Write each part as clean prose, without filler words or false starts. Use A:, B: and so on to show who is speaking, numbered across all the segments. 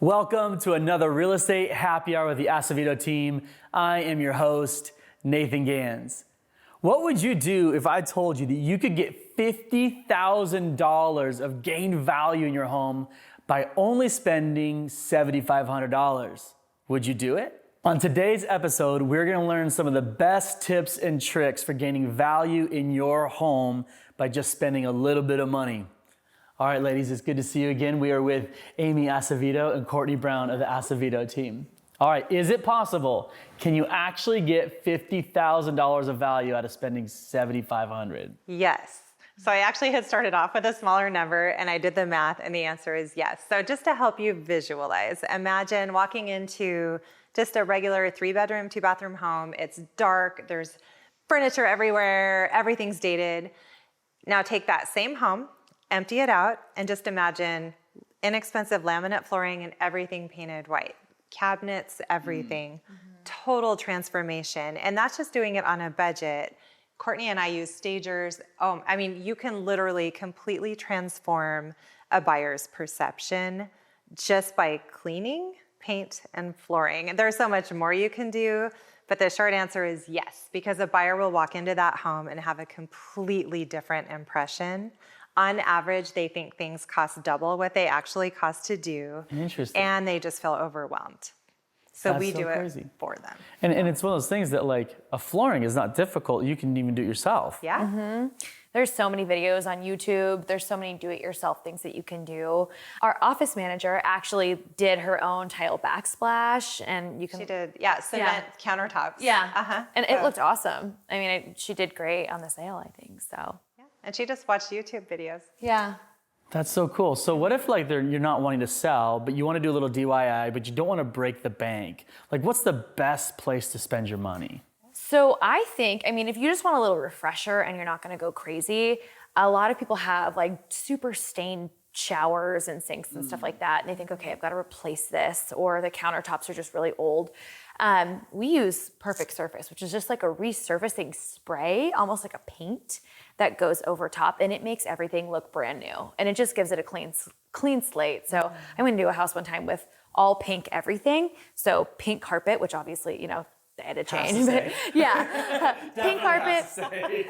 A: Welcome to another Real Estate Happy Hour with the Asivido team. I am your host, Nathan Gans. What would you do if I told you that you could get $50,000 of gained value in your home by only spending $7,500? Would you do it? On today's episode, we're gonna learn some of the best tips and tricks for gaining value in your home by just spending a little bit of money. All right, ladies, it's good to see you again. We are with Amy Asivido and Courtney Brown of the Asivido team. All right, is it possible? Can you actually get $50,000 of value out of spending $7,500?
B: Yes. So I actually had started off with a smaller number and I did the math and the answer is yes. So just to help you visualize, imagine walking into just a regular 3-bedroom, 2-bathroom home. It's dark, there's furniture everywhere, everything's dated. Now take that same home, empty it out, and just imagine inexpensive laminate flooring and everything painted white. Cabinets, everything. Total transformation. And that's just doing it on a budget. Courtney and I use stagers. Oh, I mean, you can literally completely transform a buyer's perception just by cleaning, paint, and flooring. And there's so much more you can do, but the short answer is yes, because a buyer will walk into that home and have a completely different impression. On average, they think things cost double what they actually cost to do.
A: Interesting.
B: And they just feel overwhelmed. So we do it for them.
A: And it's one of those things that, like, a flooring is not difficult. You can even do it yourself.
B: Yeah.
C: There's so many videos on YouTube. There's so many do-it-yourself things that you can do. Our office manager actually did her own tile backsplash, and you can.
B: She did, cement countertops.
C: Yeah, and it looked awesome. I mean, she did great on the sale, I think. So.
B: Yeah. And she just watched YouTube videos.
C: Yeah.
A: That's so cool. So what if, like, you're not wanting to sell, but you want to do a little DIY, but you don't want to break the bank? Like, what's the best place to spend your money?
C: So I think, I mean, if you just want a little refresher and you're not going to go crazy, a lot of people have like super stained showers and sinks and stuff like that. And they think, okay, I've got to replace this, or the countertops are just really old. We use Perfect Surface, which is just like a resurfacing spray, almost like a paint that goes over top, and it makes everything look brand new. And it just gives it a clean slate. So I went into a house one time with all pink everything. So pink carpet, which obviously, you know, they had to change. But yeah, pink carpet,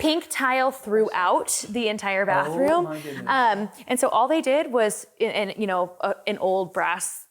C: pink tile throughout the entire bathroom.
A: Oh my goodness.
C: And so all they did was, an old brass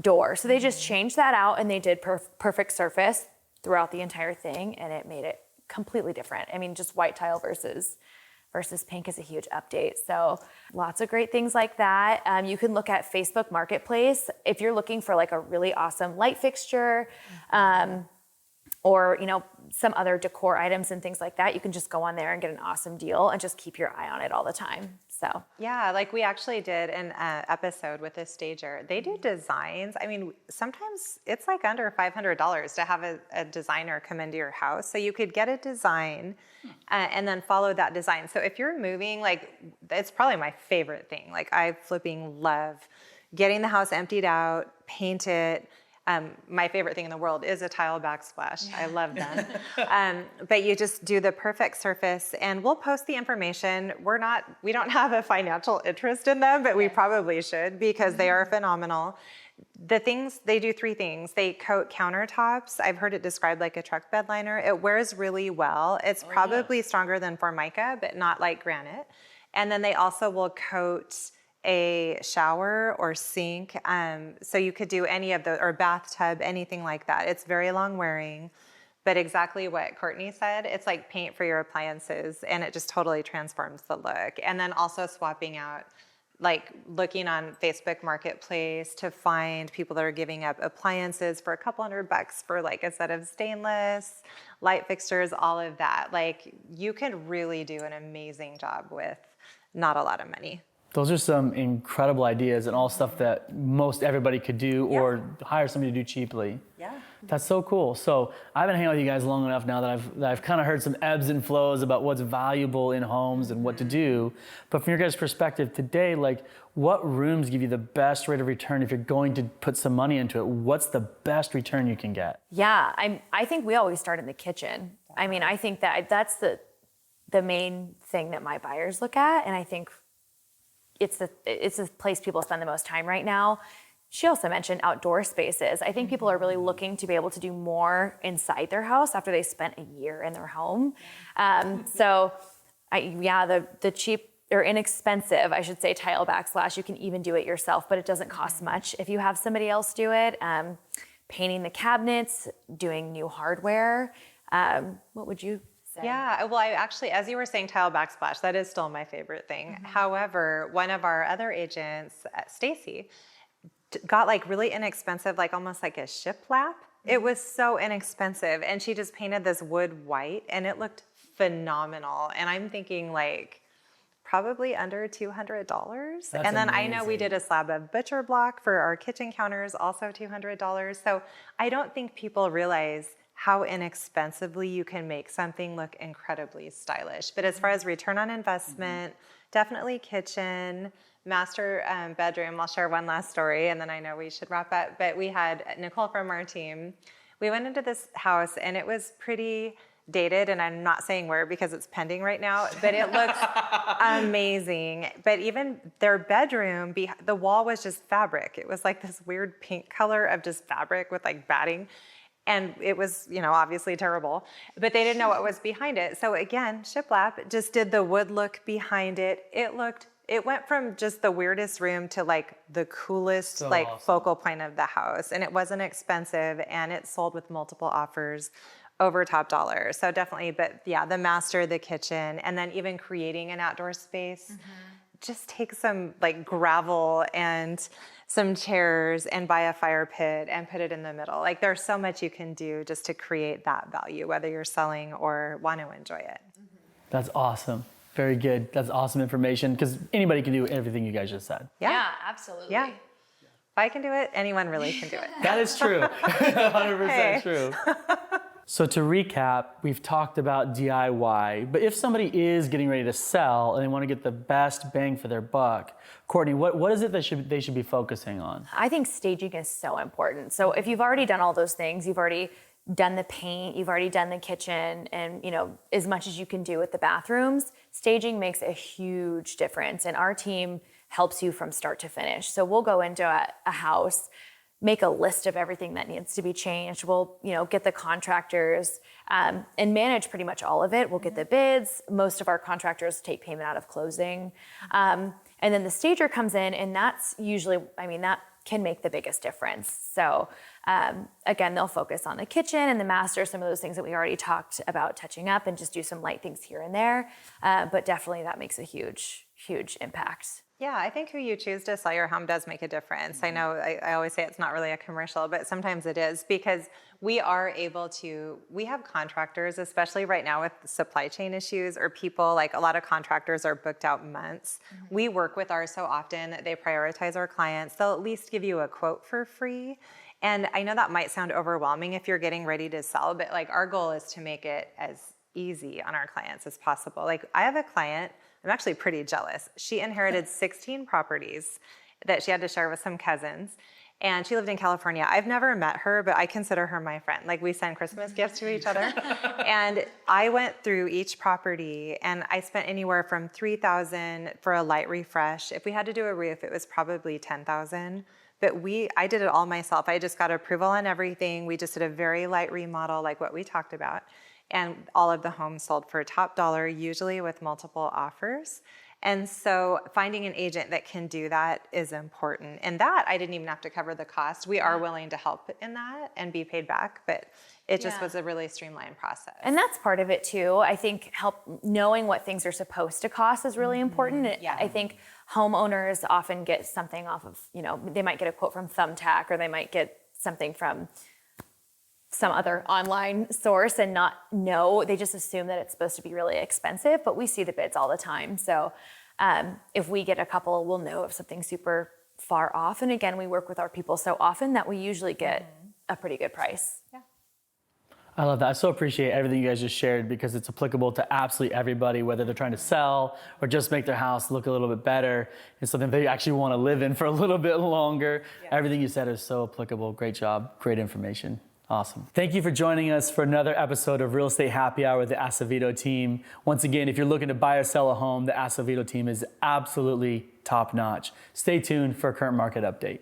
C: door. So they just changed that out and they did Perfect Surface throughout the entire thing, and it made it completely different. I mean, just white tile versus pink is a huge update. So lots of great things like that. You can look at Facebook Marketplace if you're looking for like a really awesome light fixture, or, you know, some other decor items and things like that. You can just go on there and get an awesome deal and just keep your eye on it all the time. So
B: yeah, like we actually did an episode with a stager. They do designs. I mean, sometimes it's like under $500 to have a designer come into your house. So you could get a design and then follow that design. So if you're moving, like, it's probably my favorite thing. Like, I flipping love getting the house emptied out, paint it. My favorite thing in the world is a tile backsplash. I love them. But you just do the Perfect Surface, and we'll post the information. We don't have a financial interest in them, but we probably should, because they are phenomenal. They do 3 things. They coat countertops. I've heard it described like a truck bed liner. It wears really well. It's probably stronger than Formica, but not like granite. And then they also will coat a shower or sink. So you could do any of those, or bathtub, anything like that. It's very long wearing, but exactly what Courtney said, it's like paint for your appliances, and it just totally transforms the look. And then also swapping out, like looking on Facebook Marketplace to find people that are giving up appliances for a couple $100 for like a set of stainless, light fixtures, all of that. Like, you could really do an amazing job with not a lot of money.
A: Those are some incredible ideas and all stuff that most everybody could do, or hire somebody to do cheaply.
B: Yeah.
A: That's so cool. So I've been hanging out with you guys long enough now that I've kind of heard some ebbs and flows about what's valuable in homes and what to do. But from your guys' perspective today, like, what rooms give you the best rate of return if you're going to put some money into it? What's the best return you can get?
C: yeah, I think we always start in the kitchen. I mean, I think that's the main thing that my buyers look at, and I think it's the place people spend the most time right now. She also mentioned outdoor spaces. I think people are really looking to be able to do more inside their house after they spent a year in their home. The cheap or inexpensive, I should say, tile backsplash, you can even do it yourself, but it doesn't cost much if you have somebody else do it. Painting the cabinets, doing new hardware. What would you say?
B: Yeah, well, I actually, as you were saying, tile backsplash, that is still my favorite thing. However, one of our other agents, Stacy, got like really inexpensive, like almost like a shiplap. It was so inexpensive, and she just painted this wood white, and it looked phenomenal. And I'm thinking like probably under $200. And then I know we did a slab of butcher block for our kitchen counters, also $200. So I don't think people realize how inexpensively you can make something look incredibly stylish. But as far as return on investment, definitely kitchen, master bedroom. I'll share one last story, and then I know we should wrap up. But we had Nicole from our team. We went into this house, and it was pretty dated, and I'm not saying where because it's pending right now, but it looks amazing. But even their bedroom, the wall was just fabric. It was like this weird pink color of just fabric with like batting. And it was, obviously terrible, but they didn't know what was behind it. So again, shiplap just did the wood look behind it. It went from just the weirdest room to like the coolest, awesome focal point of the house. And it wasn't expensive, and it sold with multiple offers over top dollar. So definitely, but yeah, the master, the kitchen, and then even creating an outdoor space, just take some like gravel and some chairs and buy a fire pit and put it in the middle. Like there's so much you can do just to create that value, whether you're selling or want to enjoy it.
A: That's awesome. Very good. That's awesome information, because anybody can do everything you guys just said.
C: Yeah, absolutely.
B: Yeah. If I can do it, anyone really can do it.
A: That is true. 100% true. So to recap, we've talked about DIY, but if somebody is getting ready to sell and they want to get the best bang for their buck, Courtney, what is it that they should be focusing on?
C: I think staging is so important. So if you've already done all those things, you've already done the paint, you've already done the kitchen, and as much as you can do with the bathrooms, staging makes a huge difference. And our team helps you from start to finish. So we'll go into a house, make a list of everything that needs to be changed. We'll, get the contractors and manage pretty much all of it. We'll get the bids. Most of our contractors take payment out of closing. And then the stager comes in, and that's usually, that can make the biggest difference. So again, they'll focus on the kitchen and the master, some of those things that we already talked about touching up, and just do some light things here and there. But definitely that makes a huge, huge impact.
B: Yeah, I think who you choose to sell your home does make a difference. I know I always say it's not really a commercial, but sometimes it is, because we have contractors, especially right now with supply chain issues, or people, like a lot of contractors are booked out months. We work with ours so often that they prioritize our clients. They'll at least give you a quote for free. And I know that might sound overwhelming if you're getting ready to sell, but like our goal is to make it as easy on our clients as possible. Like I have a client, I'm actually pretty jealous. She inherited 16 properties that she had to share with some cousins. And she lived in California. I've never met her, but I consider her my friend. Like we send Christmas gifts to each other. And I went through each property, and I spent anywhere from $3,000 for a light refresh. If we had to do a roof, it was probably $10,000. But I did it all myself. I just got approval on everything. We just did a very light remodel, like what we talked about. And all of the homes sold for top dollar, usually with multiple offers. And so finding an agent that can do that is important. And that I didn't even have to cover the cost. We are willing to help in that and be paid back, but it just was a really streamlined process.
C: And that's part of it too. I think knowing what things are supposed to cost is really important.
B: Yeah.
C: I think homeowners often get something off of, they might get a quote from Thumbtack, or they might get something from some other online source and not know. They just assume that it's supposed to be really expensive, but we see the bids all the time. So if we get a couple, we'll know if something's super far off. And again, we work with our people so often that we usually get a pretty good price.
B: Yeah.
A: I love that. I so appreciate everything you guys just shared, because it's applicable to absolutely everybody, whether they're trying to sell or just make their house look a little bit better and something they actually want to live in for a little bit longer. Yeah. Everything you said is so applicable. Great job. Great information. Awesome. Thank you for joining us for another episode of Real Estate Happy Hour with the Asivido team. Once again, if you're looking to buy or sell a home, the Asivido team is absolutely top notch. Stay tuned for a current market update.